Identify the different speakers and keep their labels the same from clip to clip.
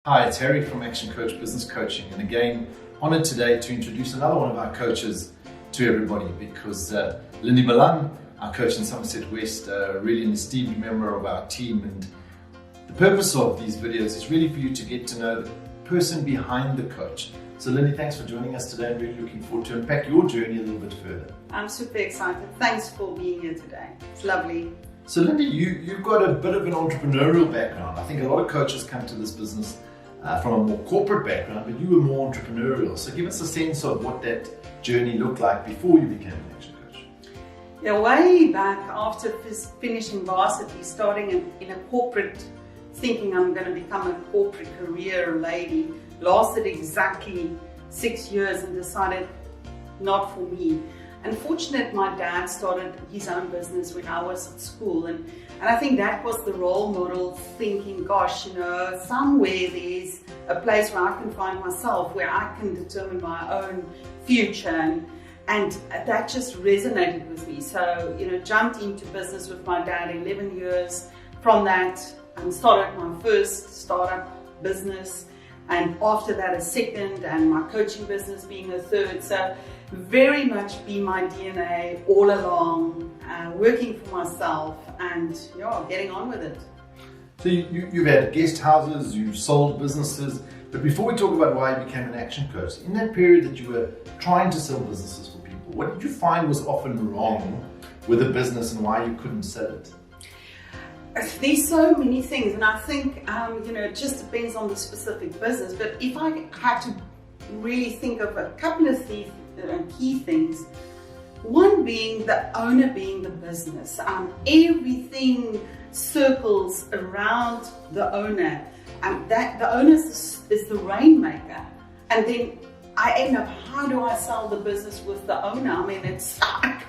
Speaker 1: Hi, it's Harry from ActionCOACH Business Coaching, and again, honoured today to introduce another one of our coaches to everybody because Lindie Malan, our coach in Somerset West, really an esteemed member of our team, and the purpose of these videos is really for you to get to know the person behind the coach. So Lindie, thanks for joining us today. I'm really looking forward to unpack your journey a little bit further.
Speaker 2: I'm super excited. Thanks for being here today. It's lovely.
Speaker 1: So Lindie, you've got a bit of an entrepreneurial background. I think a lot of coaches come to this business from a more corporate background, but you were more entrepreneurial. So give us a sense of what that journey looked like before you became an action coach.
Speaker 2: Yeah, way back after finishing varsity, starting in a corporate, thinking I'm going to become a corporate career lady, lasted exactly 6 years and decided not for me. Unfortunately, my dad started his own business when I was at school, and I think that was the role model, thinking, gosh, somewhere there's a place where I can find myself, where I can determine my own future, and that just resonated with me. So, jumped into business with my dad, 11 years. From that, started my first startup business, and after that a second, and my coaching business being a third. So very much be my DNA all along, working for myself and getting on with it.
Speaker 1: So you've had guest houses, you've sold businesses, but before we talk about why you became an action coach, in that period that you were trying to sell businesses for people, what did you find was often wrong with a business and why you couldn't sell it?
Speaker 2: There's so many things, and I think it just depends on the specific business, but if I had to really think of a couple of key things, one being the owner being the business. Everything circles around the owner, and that the owner is the rainmaker, and then I end up, how do I sell the business with the owner? I mean,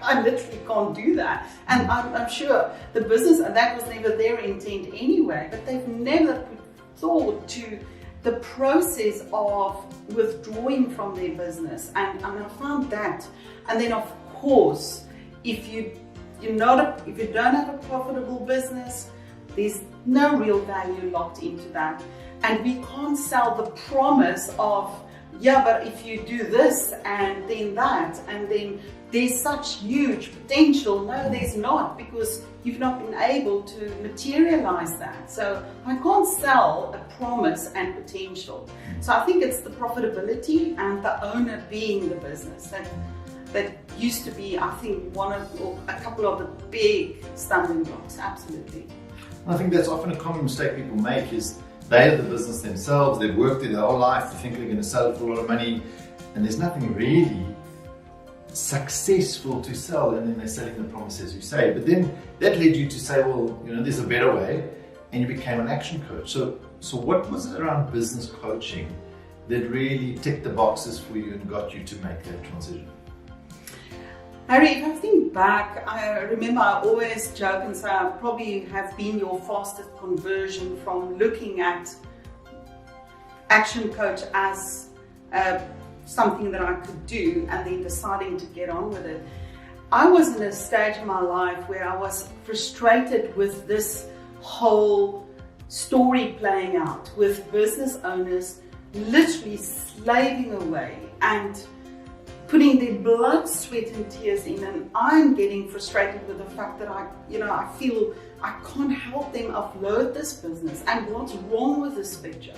Speaker 2: I literally can't do that. And I'm sure the business, and that was never their intent anyway, but they've never put thought to the process of withdrawing from their business. And I found that. And then of course, if you don't have a profitable business, there's no real value locked into that. And we can't sell the promise of, yeah, but if you do this and then that, and then there's such huge potential. No, there's not, because you've not been able to materialize that. So I can't sell a promise and potential. So I think it's the profitability and the owner being the business that used to be, I think, a couple of the big stumbling blocks. Absolutely.
Speaker 1: I think that's often a common mistake people make is they are the business themselves, they've worked there their whole life, they think they're going to sell it for a lot of money, and there's nothing really successful to sell, and then they're selling the promise, as you say. But then that led you to say, well, there's a better way, and you became an action coach. So what was it around business coaching that really ticked the boxes for you and got you to make that transition?
Speaker 2: Harry, if I think back, I remember I always joke and say I probably have been your fastest conversion from looking at Action Coach as something that I could do and then deciding to get on with it. I was in a stage in my life where I was frustrated with this whole story playing out, with business owners literally slaving away and putting their blood, sweat and tears in, and I'm getting frustrated with the fact that I feel I can't help them offload this business, and what's wrong with this picture.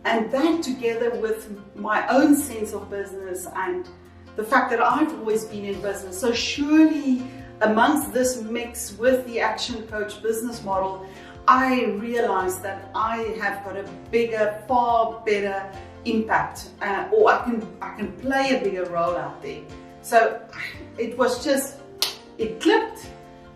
Speaker 2: And that, together with my own sense of business and the fact that I've always been in business, so surely amongst this mix with the Action Coach business model, I realized that I have got a bigger, far better impact, or I can play a bigger role out there. So it was just, it clicked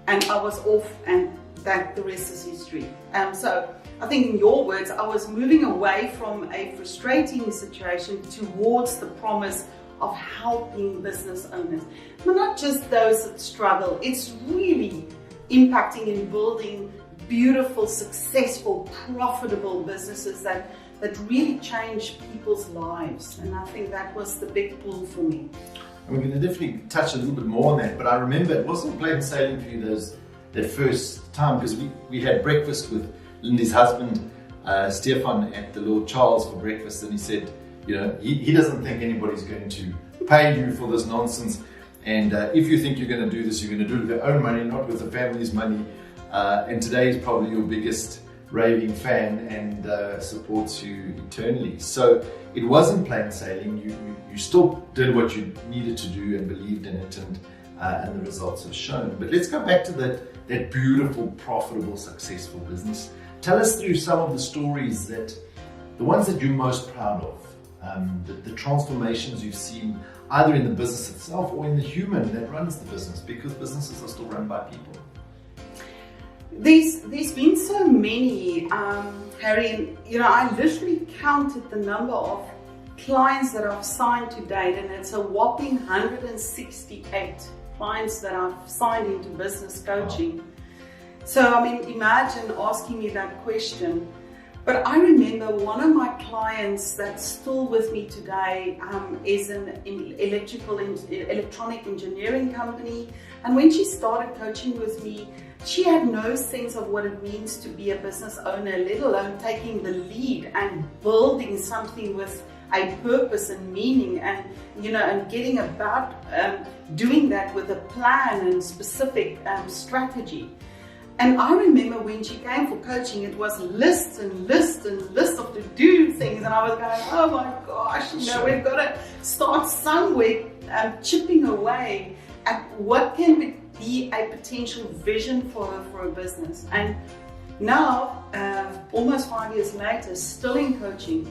Speaker 2: and I was off, and that the rest is history. So I think, in your words, I was moving away from a frustrating situation towards the promise of helping business owners, but not just those that struggle. It's really impacting and building beautiful, successful, profitable businesses that really change people's lives. And I think that was the big pull for me.
Speaker 1: And we're going to definitely touch a little bit more on that, but I remember it wasn't plain sailing for you that first time, because we had breakfast with Lindie's husband Stefan at the Lord Charles for breakfast, and he said, you know, he doesn't think anybody's going to pay you for this nonsense. And if you think you're going to do this, you're going to do it with your own money, not with the family's money. And today is probably your biggest raving fan and supports you eternally. So it wasn't plain sailing. You still did what you needed to do and believed in it, and the results have shown. But let's go back to that beautiful, profitable, successful business. Tell us through some of the stories, the ones that you're most proud of, the transformations you've seen either in the business itself or in the human that runs the business, because businesses are still run by people.
Speaker 2: There's been so many, Harry, and you know, I literally counted the number of clients that I've signed to date, and it's a whopping 168 clients that I've signed into business coaching. Wow. So, I mean, imagine asking me that question. But I remember one of my clients that's still with me today is an electronic engineering company. And when she started coaching with me, she had no sense of what it means to be a business owner, let alone taking the lead and building something with a purpose and meaning, and you know, and getting about doing that with a plan and specific strategy. And I remember when she came for coaching, it was lists and lists and lists of to-do things, and I was going, oh my gosh, you know, we've got to start somewhere, chipping away at what can be a potential vision for a business. And now, almost 5 years later, still in coaching,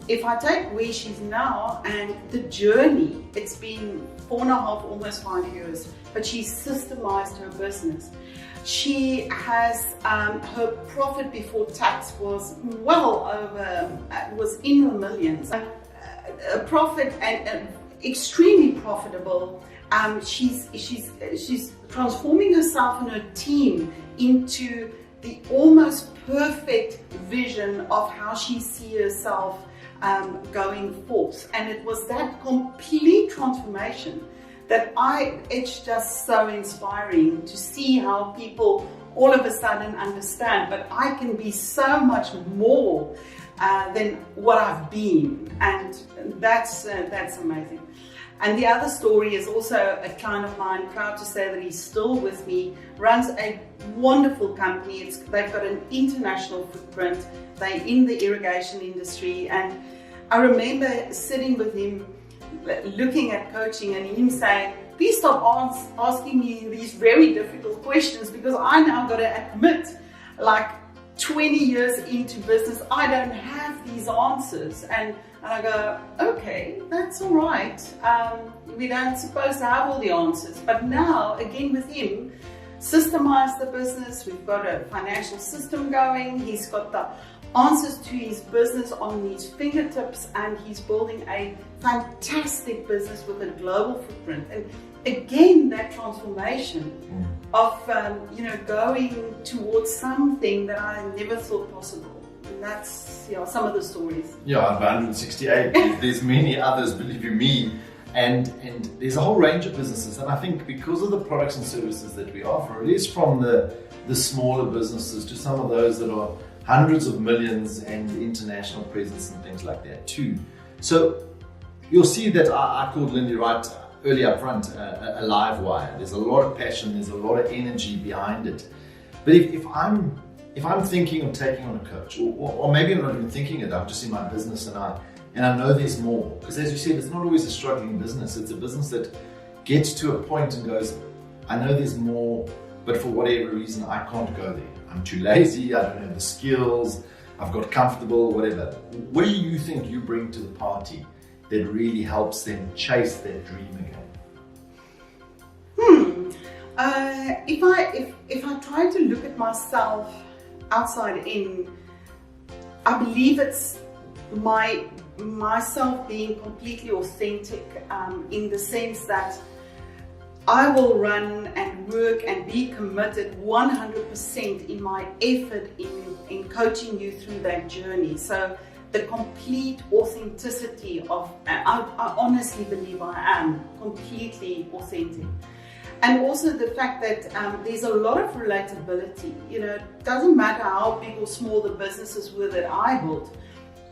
Speaker 2: if I take where she's now and the journey, it's been 4.5, almost 5 years, but she's systemized her business. She has, her profit before tax was well over, was in the millions. A profit and extremely profitable. She's transforming herself and her team into the almost perfect vision of how she sees herself going forth. And it was that complete transformation that it's just so inspiring to see how people all of a sudden understand, but I can be so much more than what I've been, and that's amazing. And the other story is also a client of mine, proud to say that he's still with me, runs a wonderful company. They've got an international footprint. They're in the irrigation industry, and I remember sitting with him looking at coaching and him saying, please stop asking me these very difficult questions, because I now got to admit, like 20 years into business, I don't have these answers. And I go, okay, that's all right. We don't supposed to have all the answers. But now, again with him, systemize the business. We've got a financial system going. He's got the answers to his business on his fingertips, and he's building a fantastic business with a global footprint. And again, that transformation of you know, going towards something that I never thought possible. And that's, you know, some of the stories. Yeah,
Speaker 1: 168. There's many others, believe you me. And there's a whole range of businesses, and I think because of the products and services that we offer, it is from the smaller businesses to some of those that are hundreds of millions and international presence and things like that too. So you'll see that I called Lindie right early up front a live wire. There's a lot of passion, there's a lot of energy behind it. But if I'm thinking of taking on a coach, or maybe I'm not even thinking it, I'm just in my business and I know there's more. Because as you said, it's not always a struggling business. It's a business that gets to a point and goes, I know there's more, but for whatever reason, I can't go there. I'm too lazy, I don't have the skills, I've got comfortable, whatever. What do you think you bring to the party that really helps them chase that dream again?
Speaker 2: If I try to look at myself outside in, I believe it's myself being completely authentic, in the sense that I will run and work and be committed 100% in my effort in coaching you through that journey. So the complete authenticity of, I honestly believe I am completely authentic. And also the fact that there's a lot of relatability. You know, it doesn't matter how big or small the businesses were that I built,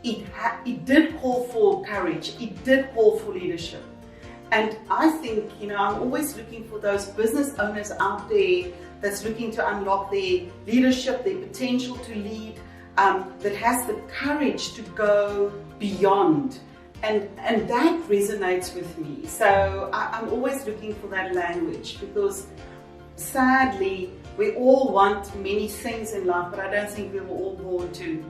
Speaker 2: it did call for courage, it did call for leadership. And I think, you know, I'm always looking for those business owners out there that's looking to unlock their leadership, their potential to lead, that has the courage to go beyond. And that resonates with me. So I'm always looking for that language, because sadly, we all want many things in life, but I don't think we were all born to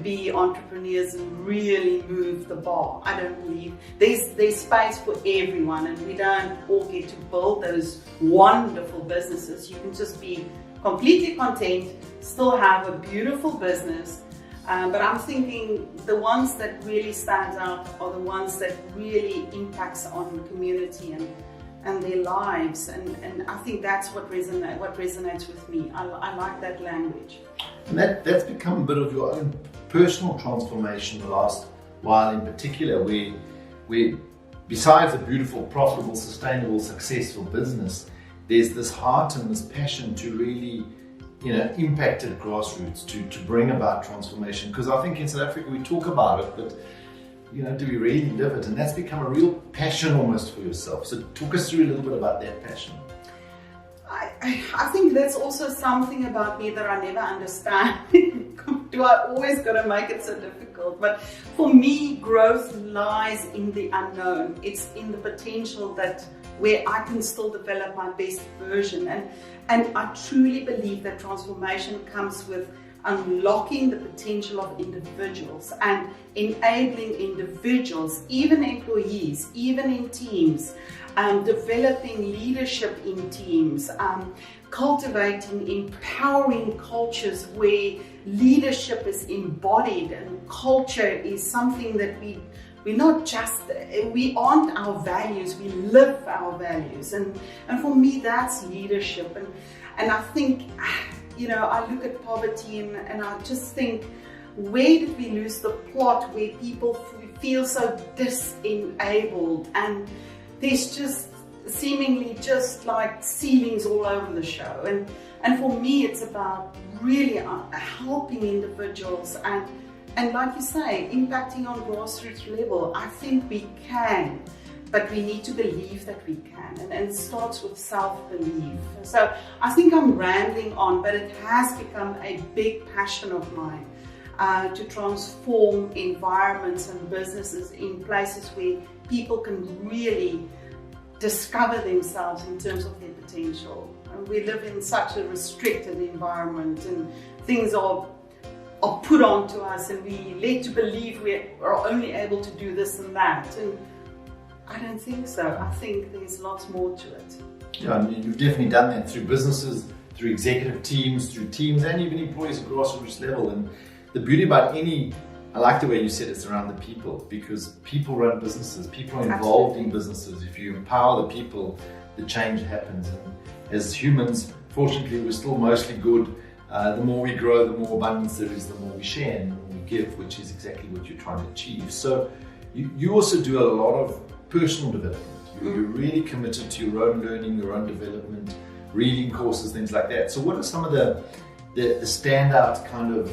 Speaker 2: be entrepreneurs and really move the bar. I don't believe there's space for everyone, and we don't all get to build those wonderful businesses. You can just be completely content, still have a beautiful business. But I'm thinking the ones that really stand out are the ones that really impacts on the community and their lives. And I think that's what resonates with me. I like that language.
Speaker 1: And that's become a bit of your own personal transformation the last while in particular, where besides a beautiful, profitable, sustainable, successful business, there's this heart and this passion to really, you know, impact at grassroots, to bring about transformation. Because I think in South Africa we talk about it, but you know, do we really live it? And that's become a real passion almost for yourself. So talk us through a little bit about that passion.
Speaker 2: I think that's also something about me that I never understand. Do I always got to make it so difficult? But for me, growth lies in the unknown. It's in the potential that where I can still develop my best version. And I truly believe that transformation comes with unlocking the potential of individuals and enabling individuals, even employees, even in teams, developing leadership in teams, cultivating empowering cultures where leadership is embodied and culture is something that we aren't our values, we live our values. And for me, that's leadership. And I think, you know, I look at poverty and I just think, where did we lose the plot where people feel so disenabled, and there's just seemingly just like ceilings all over the show. And for me, it's about really helping individuals and like you say, impacting on grassroots level. I think we can, but we need to believe that we can, and it starts with self-belief. So I think I'm rambling on, but it has become a big passion of mine to transform environments and businesses in places where people can really discover themselves in terms of their potential. And we live in such a restricted environment, and things are put onto us, and we led to believe we are only able to do this and that. And I don't think so. I think there's lots more to it.
Speaker 1: Yeah, and you've definitely done that through businesses, through executive teams, through teams, and even employees at grassroots level. And the beauty about I like the way you said it's around the people, because people run businesses, people are involved in businesses. If you empower the people, the change happens. And as humans, fortunately, we're still mostly good. The more we grow, the more abundance there is, the more we share and the more we give, which is exactly what you're trying to achieve. So you also do a lot of personal development. You're really committed to your own learning, your own development, reading courses, things like that. So what are some of the standout kind of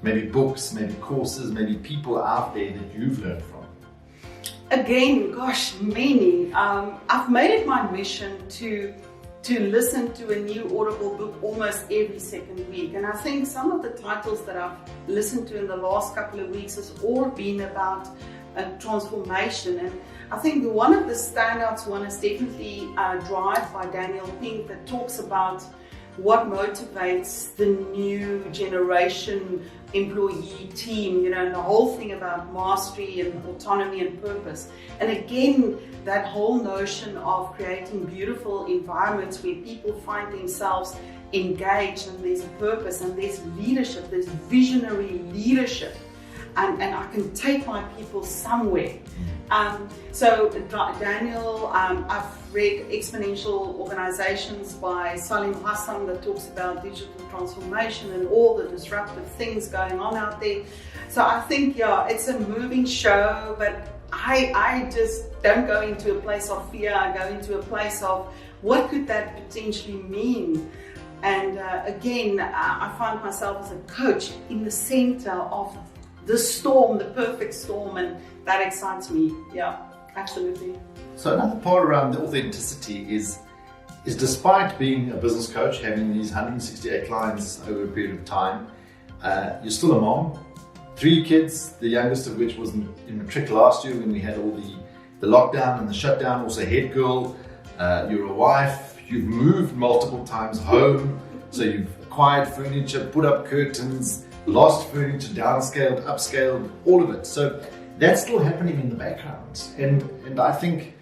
Speaker 1: maybe books, maybe courses, maybe people out there that you've learned from?
Speaker 2: Again, gosh, many. I've made it my mission to listen to a new Audible book almost every second week. And I think some of the titles that I've listened to in the last couple of weeks has all been about transformation. And I think one of the standouts one is definitely Drive by Daniel Pink, that talks about what motivates the new generation employee team, you know, and the whole thing about mastery and autonomy and purpose. And again, that whole notion of creating beautiful environments where people find themselves engaged, and there's a purpose, and there's leadership, there's visionary leadership, and I can take my people somewhere. So Daniel, I've read Exponential Organizations by Salim Hassan, that talks about digital transformation and all the disruptive things going on out there. So I think, yeah, it's a moving show, but I just don't go into a place of fear. I go into a place of what could that potentially mean? And again, I find myself as a coach in the center of the storm, the perfect storm, and that excites me. Yeah, absolutely.
Speaker 1: So another part around the authenticity is despite being a business coach, having these 168 clients over a period of time, you're still a mom, 3 kids, the youngest of which was in matric last year when we had all the lockdown and the shutdown, also head girl. You're a wife, you've moved multiple times home, so you've acquired furniture, put up curtains, lost furniture, downscaled, upscaled, all of it. So that's still happening in the background. And I think,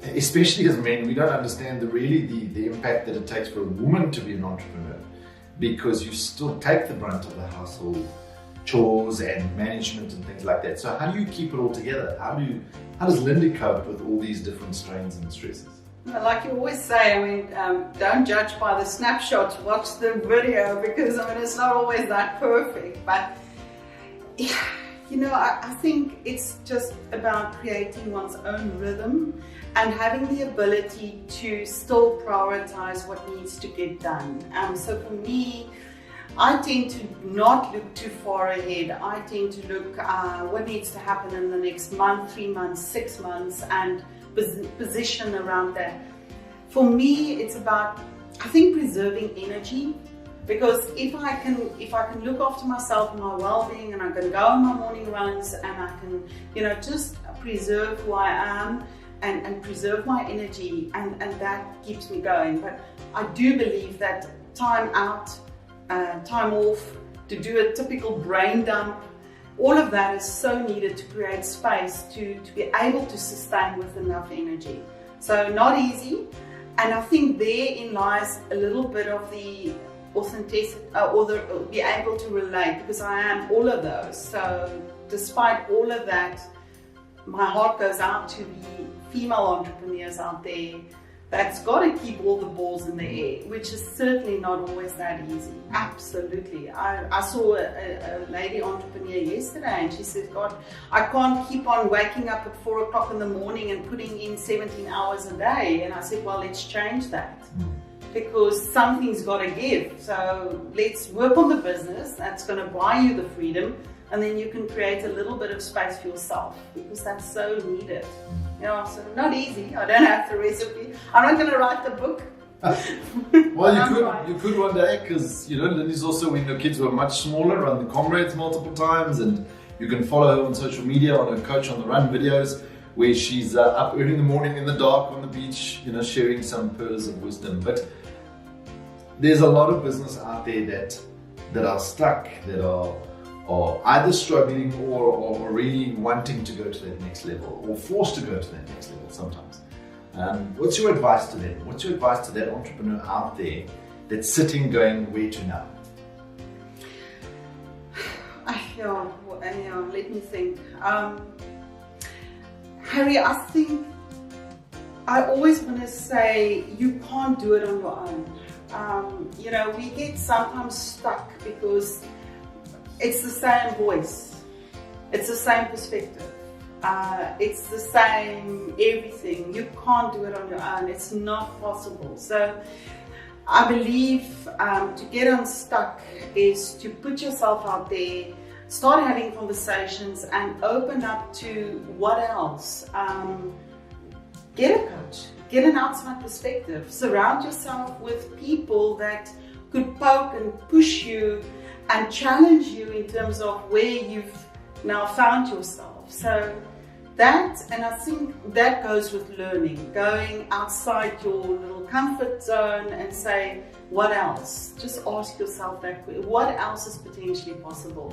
Speaker 1: especially as men, we don't understand the impact that it takes for a woman to be an entrepreneur, because you still take the brunt of the household chores and management and things like that. So how do you keep it all together? How does Lindie cope with all these different strains and stresses?
Speaker 2: Like you always say, I mean, don't judge by the snapshots, watch the video, because I mean, it's not always that perfect. But you know, I think it's just about creating one's own rhythm and having the ability to still prioritize what needs to get done. So for me, I tend to not look too far ahead. I tend to look what needs to happen in the next month, 3 months, 6 months, and position around that. For me, it's about, I think, preserving energy, because if I can look after myself and my well-being, and I can go on my morning runs, and I can, you know, just preserve who I am and preserve my energy, and that keeps me going. But I do believe that time out, time off, to do a typical brain dump, all of that is so needed to create space to be able to sustain with enough energy. So not easy, and I think therein lies a little bit of the authenticity, or be able to relate, because I am all of those. So despite all of that, my heart goes out to the female entrepreneurs out there that's got to keep all the balls in the air, which is certainly not always that easy. Absolutely. I saw a lady entrepreneur yesterday, and she said, God, I can't keep on waking up at 4 o'clock in the morning and putting in 17 hours a day. And I said, well, let's change that, because something's got to give. So let's work on the business that's going to buy you the freedom, and then you can create a little bit of space for yourself, because that's so needed. You know, so not easy. I don't have the recipe. I'm not going to write the book.
Speaker 1: Well, you could one day, because, you know, Lindie's also, when the kids were much smaller, run the comrades multiple times, and you can follow her on social media on her Coach on the Run videos, where she's up early in the morning in the dark on the beach, you know, sharing some pearls of wisdom. But there's a lot of business out there that are stuck, that are either struggling or really wanting to go to that next level, or forced to go to that next level sometimes. What's your advice to them? What's your advice to that entrepreneur out there that's sitting going, where to now?
Speaker 2: Let me think. Harry, I think I always want to say you can't do it on your own. You know, we get sometimes stuck because it's the same voice, it's the same perspective, it's the same everything. You can't do it on your own. It's not possible. So I believe to get unstuck is to put yourself out there, start having conversations, and open up to what else. Get a coach, get an outside perspective, surround yourself with people that could poke and push you and challenge you in terms of where you've now found yourself. So that, and I think that goes with learning, going outside your little comfort zone and say, what else? Just ask yourself that, what else is potentially possible?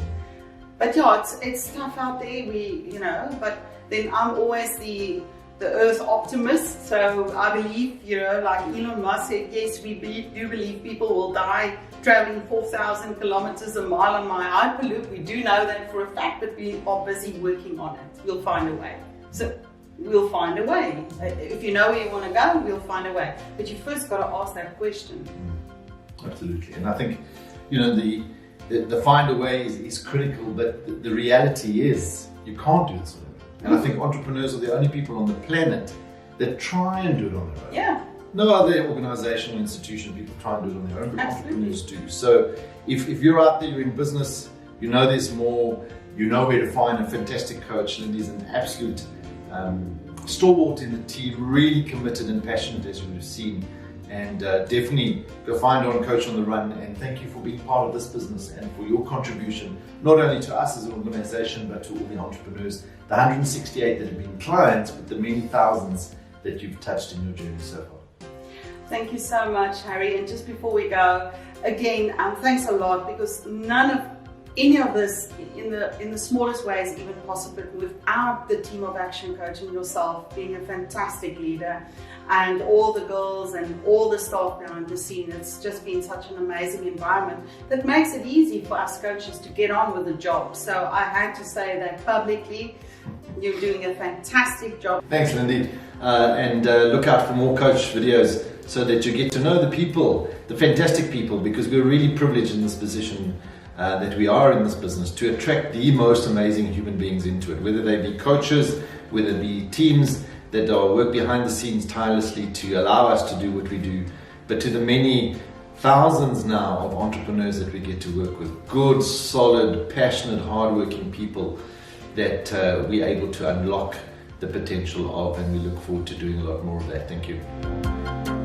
Speaker 2: But yeah, it's tough out there, but then I'm always the earth optimist. So I believe, like Elon Musk said, yes, we do believe people will die traveling 4,000 kilometers a mile on my Hyperloop. We do know that for a fact, but we are busy working on it. We'll find a way. So we'll find a way. If you know where you want to go, we'll find a way. But you first got to ask that question.
Speaker 1: Absolutely. And I think, the find a way is critical, but the reality is you can't do this alone. And I think entrepreneurs are the only people on the planet that try and do it on their own.
Speaker 2: Yeah.
Speaker 1: no other organization or institution, people try and do it on their own, but
Speaker 2: Absolutely.
Speaker 1: entrepreneurs do. So if you're out there, you're in business, you know there's more, you know where to find a fantastic coach. Lindie's an absolute stalwart in the team, really committed and passionate, as you would have seen. And definitely go find her on Coach on the Run, and thank you for being part of this business and for your contribution, not only to us as an organization, but to all the entrepreneurs, the 168 that have been clients, but the many thousands that you've touched in your journey so far.
Speaker 2: Thank you so much, Harry. And just before we go, again, thanks a lot, because none of any of this in the smallest way is even possible without the team of Action Coach and yourself being a fantastic leader, and all the girls and all the staff behind the scene. It's just been such an amazing environment that makes it easy for us coaches to get on with the job. So I had to say that publicly. You're doing a fantastic job.
Speaker 1: Thanks, Lindie. And look out for more coach videos so that you get to know the people, the fantastic people, because we're really privileged in this position that we are in this business to attract the most amazing human beings into it, whether they be coaches, whether they be teams that work behind the scenes tirelessly to allow us to do what we do, but to the many thousands now of entrepreneurs that we get to work with, good, solid, passionate, hardworking people that we're able to unlock the potential of, and we look forward to doing a lot more of that. Thank you.